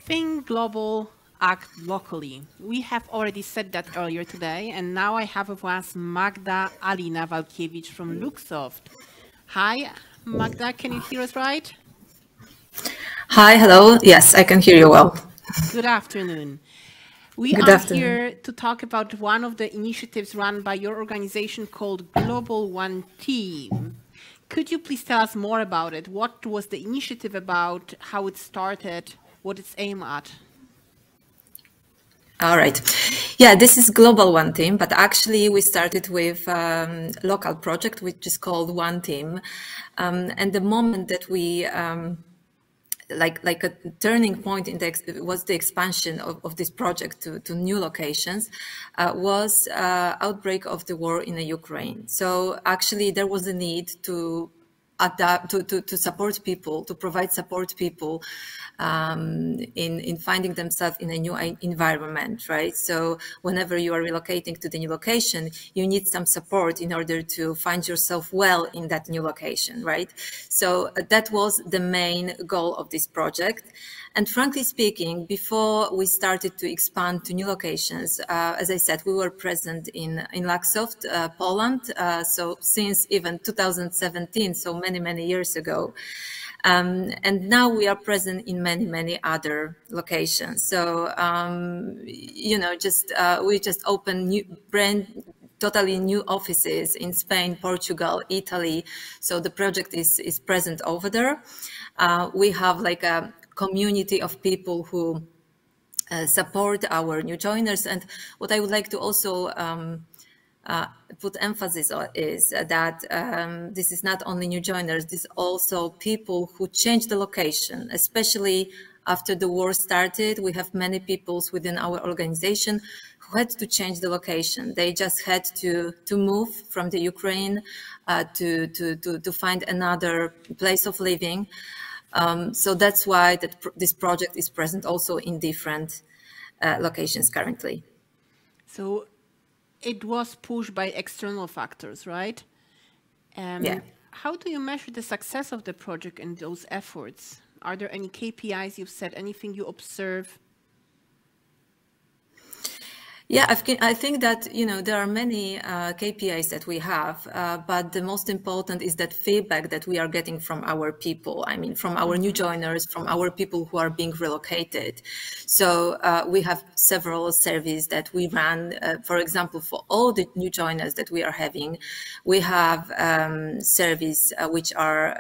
Think global, act locally. We have already said that earlier today, and now I have with us Magda Allina-Walkiewicz from Luxoft. Hi, Magda, can you hear us right? Hi, hello. Yes, I can hear you well. Good afternoon. We Good are afternoon. here to talk about one of the initiatives run by your organization called Global One Team. Could you please tell us more about it? What was the initiative about, how it started, what it's aimed at? All right. Yeah, this is Global One Team, but actually we started with local project, which is called One Team. And the moment that we like a turning point in was the expansion of this project to new locations was outbreak of the war in the Ukraine. So actually there was a need to adapt to support people, to provide support people in finding themselves in a new environment, right? So whenever you are relocating to the new location, you need some support in order to find yourself well in that new location, right? So that was the main goal of this project. And frankly speaking, before we started to expand to new locations, as I said, we were present in Luxoft, Poland, so since even 2017, so many years ago. And now we are present in many other locations. So, you know, we just opened totally new offices in Spain, Portugal, Italy. So the project is present over there. We have like a community of people who support our new joiners. And what I would like to also put emphasis on is that this is not only new joiners, this is also people who change the location, especially after the war started. We have many people within our organization who had to change the location. They just had to move from the Ukraine to find another place of living. So that's why this project is present also in different locations currently. So it was pushed by external factors, right? Yeah. How do you measure the success of the project and those efforts? Are there any KPIs you've set, anything you observe? Yeah, I think that, you know, there are many KPIs that we have, but the most important is that feedback that we are getting from our people. I mean, from our new joiners, from our people who are being relocated. So we have several surveys that we run. For example, for all the new joiners that we are having, we have surveys which are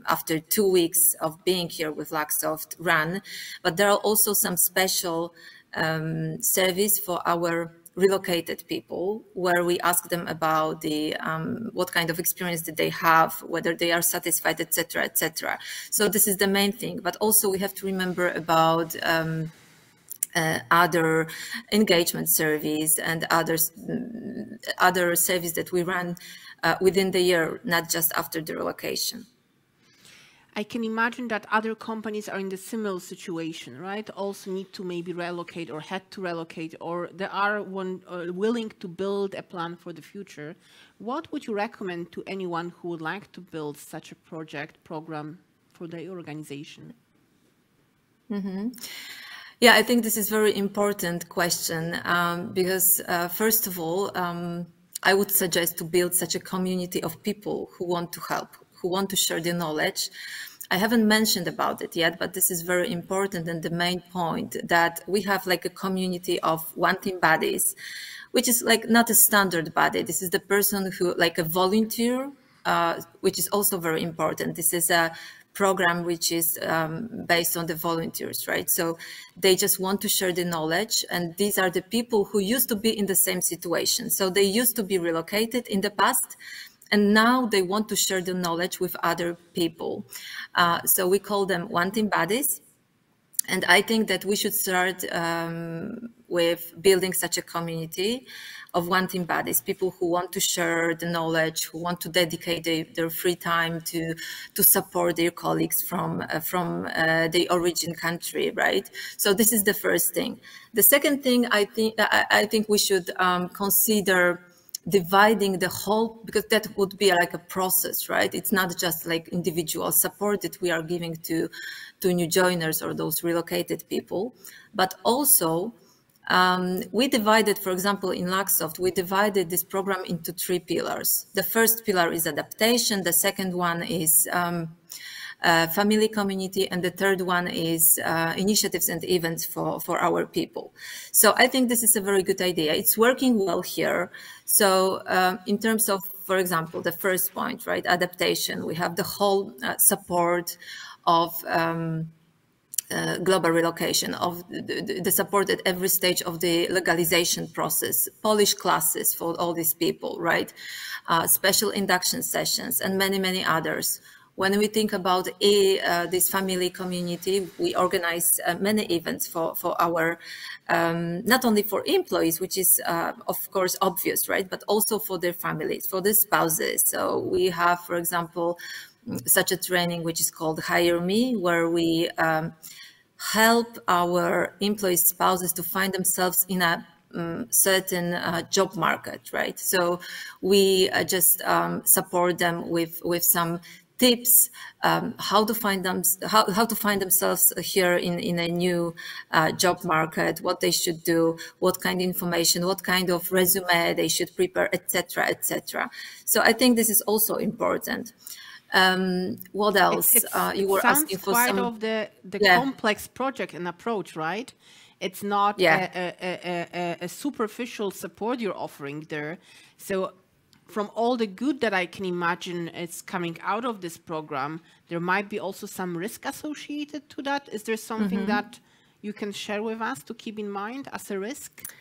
after 2 weeks of being here with Luxoft run, but there are also some special service for our relocated people, where we ask them about the what kind of experience did they have, whether they are satisfied, etc., etc. So this is the main thing. But also we have to remember about other engagement surveys and other surveys that we run within the year, not just after the relocation. I can imagine that other companies are in the similar situation, right? Also need to maybe relocate or had to relocate, or they are willing to build a plan for the future. What would you recommend to anyone who would like to build such a program for their organization? Mm-hmm. Yeah, I think this is a very important question because first of all, I would suggest to build such a community of people who want to help, who want to share their knowledge. I haven't mentioned about it yet, but this is very important, and the main point that we have like a community of One Team buddies, which is like not a standard buddy. This is the person who like a volunteer, which is also very important. This is a program which is based on the volunteers, right? So they just want to share the knowledge, and these are the people who used to be in the same situation. So they used to be relocated in the past, and now they want to share the knowledge with other people. So we call them One Team buddies. And I think that we should start with building such a community of One Team buddies, people who want to share the knowledge, who want to dedicate their free time to support their colleagues from the origin country, right? So this is the first thing. The second thing, I think we should consider dividing the whole, because that would be like a process, right? It's not just like individual support that we are giving to new joiners or those relocated people, but also we divided, for example, in Luxoft, we divided this program into 3 pillars. The first pillar is adaptation. The second one is family community, and the third one is initiatives and events for our people. So I think this is a very good idea. It's working well here. So in terms of, for example, the first point, right, adaptation, we have the whole support of global relocation, of the support at every stage of the legalization process, Polish classes for all these people, right? Special induction sessions and many, many others. When we think about this family community, we organize many events for our, not only for employees, which is of course obvious, right? But also for their families, for their spouses. So we have, for example, such a training which is called Hire Me, where we help our employees' spouses to find themselves in a certain job market, right? So we just support them with some tips, how to find themselves here in a new job market, what they should do, what kind of information, what kind of resume they should prepare, etc., etc. So I think this is also important. What else? You were asking for quite some of the complex project and approach, right? It's not a superficial support you're offering there. So from all the good that I can imagine is coming out of this program, there might be also some risk associated to that. Is there something that you can share with us to keep in mind as a risk?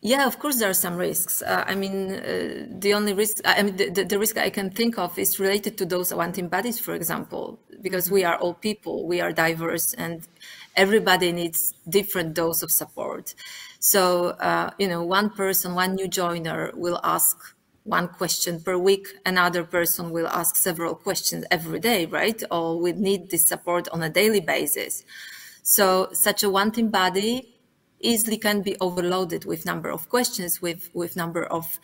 Yeah, of course, there are some risks. I mean, the only risk, I mean, the risk I can think of is related to those one-team bodies, for example, because we are all people, we are diverse, and everybody needs different dose of support. So, you know, one person, one new joiner will ask one question per week, another person will ask several questions every day, right? Or we need this support on a daily basis. So such a one-team body easily can be overloaded with number of questions, with number of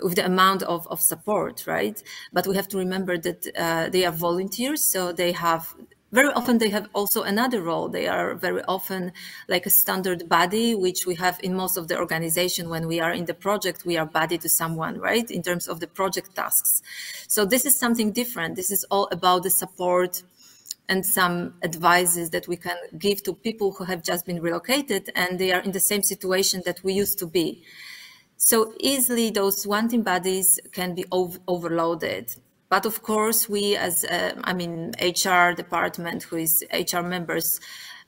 with the amount of support, right? But we have to remember that they are volunteers, so they have very often they have also another role. They are very often like a standard buddy, which we have in most of the organization. When we are in the project, we are buddy to someone, right? In terms of the project tasks. So this is something different. This is all about the support and some advices that we can give to people who have just been relocated and they are in the same situation that we used to be. So easily those one-team buddies can be overloaded. But of course, we as, HR department, who is HR members,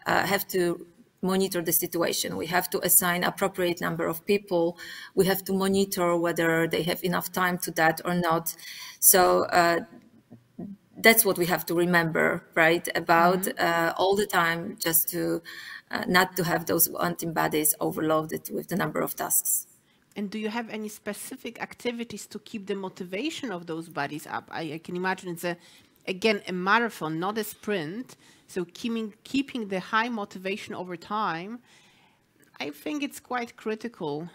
have to monitor the situation. We have to assign appropriate number of people. We have to monitor whether they have enough time to that or not. So that's what we have to remember, right? About all the time, just to not to have those one-team buddies overloaded with the number of tasks. And do you have any specific activities to keep the motivation of those buddies up? I can imagine it's again a marathon, not a sprint. So keeping the high motivation over time, I think it's quite critical.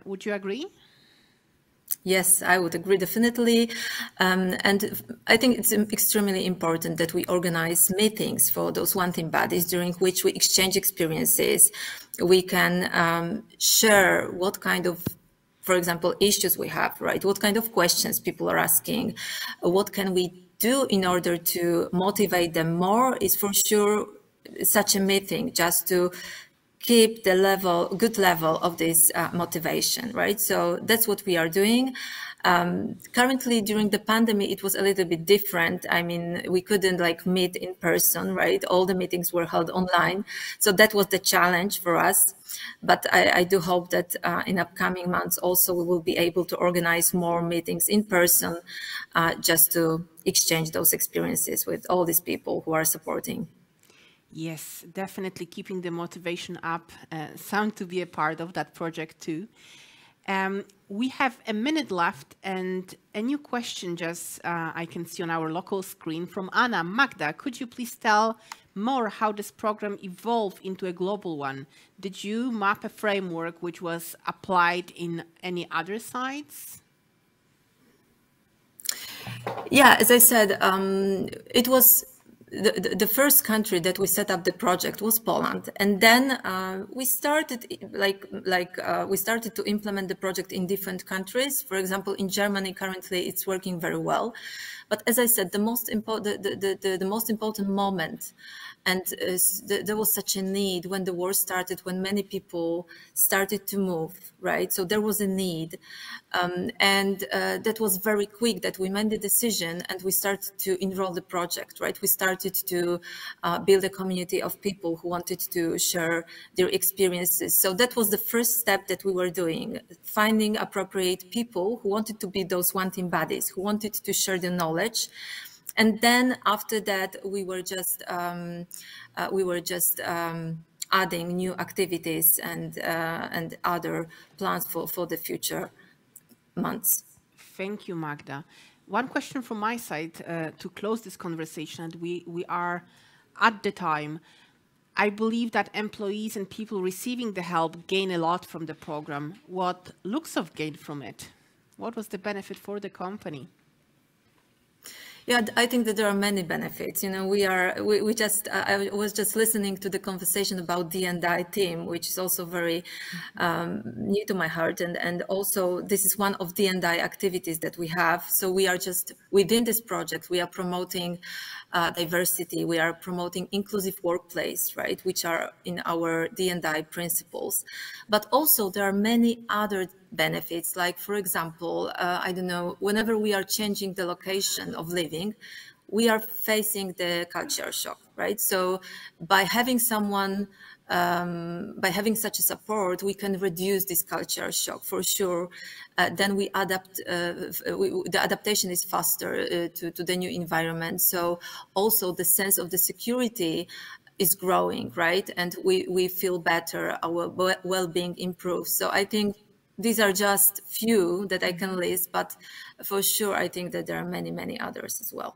Would you agree? Yes, I would agree, definitely. And I think it's extremely important that we organize meetings for those one-team buddies during which we exchange experiences. We can share what kind of, for example, issues we have, right? What kind of questions people are asking? What can we do in order to motivate them more is for sure such a meeting, just to keep the good level of this motivation, right? So that's what we are doing. Currently, during the pandemic, it was a little bit different. I mean, we couldn't like meet in person, right? All the meetings were held online. So that was the challenge for us. But I do hope that in upcoming months also we will be able to organize more meetings in person just to exchange those experiences with all these people who are supporting. Yes, definitely keeping the motivation up. Sound to be a part of that project too. We have a minute left, and a new question just I can see on our local screen from Anna. Magda, could you please tell more how this program evolved into a global one? Did you map a framework which was applied in any other sites? Yeah, as I said, it was the first country that we set up the project was Poland, and then we started we started to implement the project in different countries. For example, in Germany currently it's working very well, but as I said, the most important moment, and there was such a need when the war started, when many people started to move, right? So there was a need, and that was very quick that we made the decision and we started to enroll the project, right? We started to build a community of people who wanted to share their experiences. So that was the first step that we were doing, finding appropriate people who wanted to be those one-team buddies, who wanted to share the knowledge. And then after that, we were just adding new activities and other plans for the future months. Thank you, Magda. One question from my side to close this conversation, and we are at the time. I believe that employees and people receiving the help gain a lot from the program. What Luxoft gained from it? What was the benefit for the company? Yeah, I think that there are many benefits. You know, I was just listening to the conversation about D&I team, which is also very near to my heart. And also this is one of D&I activities that we have. So we are just within this project, we are promoting diversity. We are promoting inclusive workplace, right? Which are in our D&I principles. But also there are many other benefits, like, for example, I don't know, whenever we are changing the location of living, we are facing the culture shock, right? So by having someone, by having such a support, we can reduce this culture shock for sure. Then we adapt, the adaptation is faster to the new environment. So also the sense of the security is growing, right? And we feel better, our well-being improves. So I think these are just few that I can list, but for sure, I think that there are many, many others as well.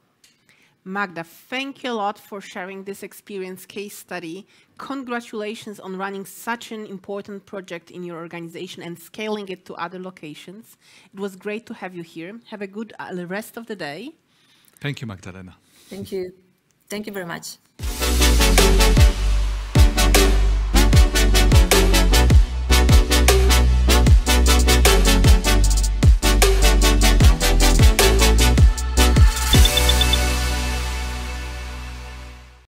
Magda, thank you a lot for sharing this experience case study. Congratulations on running such an important project in your organization and scaling it to other locations. It was great to have you here. Have a good rest of the day. Thank you, Magdalena. Thank you. Thank you very much.